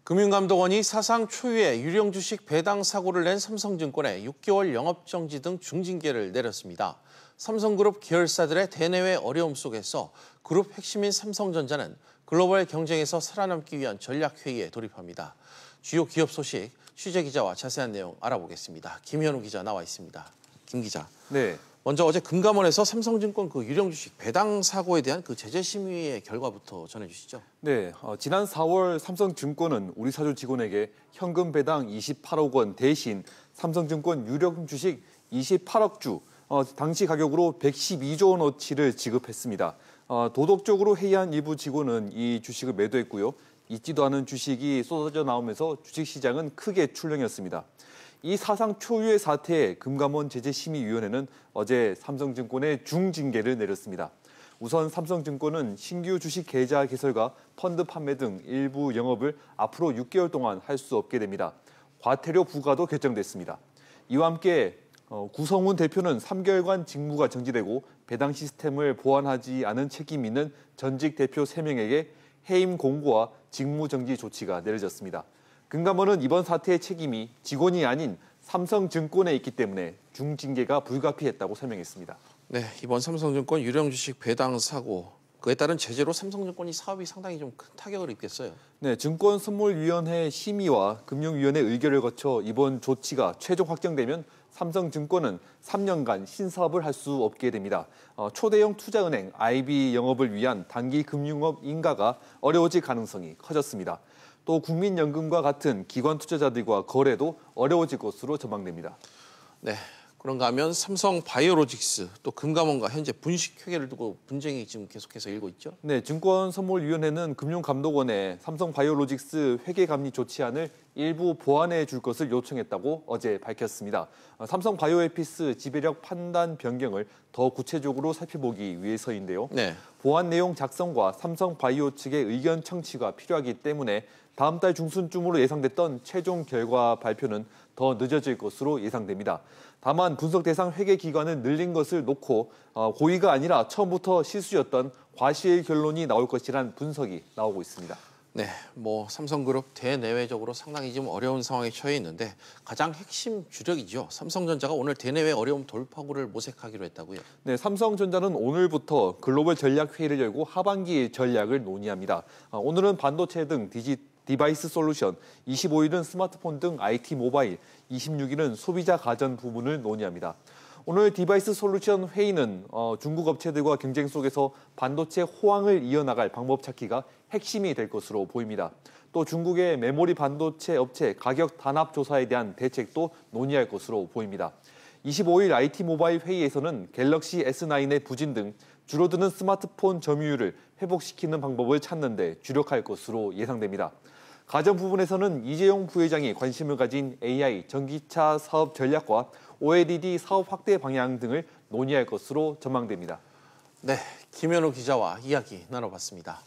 금융감독원이 사상 초유의 유령 주식 배당 사고를 낸 삼성증권에 6개월 영업정지 등 중징계를 내렸습니다. 삼성그룹 계열사들의 대내외 어려움 속에서 그룹 핵심인 삼성전자는 글로벌 경쟁에서 살아남기 위한 전략회의에 돌입합니다. 주요 기업 소식, 취재기자와 자세한 내용 알아보겠습니다. 김현우 기자 나와 있습니다. 김 기자. 네. 먼저 어제 금감원에서 삼성증권 유령 주식 배당 사고에 대한 제재 심의의 결과부터 전해주시죠. 네, 지난 4월 삼성증권은 우리 사주 직원에게 현금 배당 28억 원 대신 삼성증권 유령 주식 28억 주, 당시 가격으로 112조 원어치를 지급했습니다. 도덕적으로 해이한 일부 직원은 이 주식을 매도했고요. 있지도 않은 주식이 쏟아져 나오면서 주식시장은 크게 출렁였습니다. 이 사상 초유의 사태에 금감원 제재심의위원회는 어제 삼성증권에 중징계를 내렸습니다. 우선 삼성증권은 신규 주식 계좌 개설과 펀드 판매 등 일부 영업을 앞으로 6개월 동안 할 수 없게 됩니다. 과태료 부과도 결정됐습니다. 이와 함께 구성훈 대표는 3개월간 직무가 정지되고 배당 시스템을 보완하지 않은 책임 있는 전직 대표 3명에게 해임 공고와 직무 정지 조치가 내려졌습니다. 금감원은 이번 사태의 책임이 직원이 아닌 삼성증권에 있기 때문에 중징계가 불가피했다고 설명했습니다. 네, 이번 삼성증권 유령 주식 배당 사고, 그에 따른 제재로 삼성증권이 사업이 상당히 좀 큰 타격을 입겠어요. 네, 증권선물위원회 심의와 금융위원회 의결을 거쳐 이번 조치가 최종 확정되면 삼성증권은 3년간 신사업을 할 수 없게 됩니다. 초대형 투자은행 IB 영업을 위한 단기 금융업 인가가 어려워질 가능성이 커졌습니다. 또 국민연금과 같은 기관 투자자들과 거래도 어려워질 것으로 전망됩니다. 네, 그런가 하면 삼성바이오로직스 또 금감원과 현재 분식 회계를 두고 분쟁이 지금 계속해서 일고 있죠. 네, 증권선물위원회는 금융감독원에 삼성바이오로직스 회계감리 조치안을 일부 보완해 줄 것을 요청했다고 어제 밝혔습니다. 삼성바이오에피스 지배력 판단 변경을 더 구체적으로 살펴보기 위해서인데요. 네. 보완 내용 작성과 삼성바이오 측의 의견 청취가 필요하기 때문에 다음 달 중순쯤으로 예상됐던 최종 결과 발표는 더 늦어질 것으로 예상됩니다. 다만 분석 대상 회계 기간을 늘린 것을 놓고 고의가 아니라 처음부터 실수였던 과실 결론이 나올 것이란 분석이 나오고 있습니다. 네, 삼성그룹 대내외적으로 상당히 좀 어려운 상황에 처해 있는데 가장 핵심 주력이죠. 삼성전자가 오늘 대내외 어려움 돌파구를 모색하기로 했다고요. 네, 삼성전자는 오늘부터 글로벌 전략 회의를 열고 하반기 전략을 논의합니다. 오늘은 반도체 등 디바이스 솔루션, 25일은 스마트폰 등 IT 모바일, 26일은 소비자 가전 부분을 논의합니다. 오늘 디바이스 솔루션 회의는 중국 업체들과 경쟁 속에서 반도체 호황을 이어나갈 방법 찾기가 핵심이 될 것으로 보입니다. 또 중국의 메모리 반도체 업체 가격 단합 조사에 대한 대책도 논의할 것으로 보입니다. 25일 IT 모바일 회의에서는 갤럭시 S9의 부진 등 줄어드는 스마트폰 점유율을 회복시키는 방법을 찾는 데 주력할 것으로 예상됩니다. 가전 부분에서는 이재용 부회장이 관심을 가진 AI, 전기차 사업 전략과 OLED 사업 확대 방향 등을 논의할 것으로 전망됩니다. 네, 김현우 기자와 이야기 나눠봤습니다.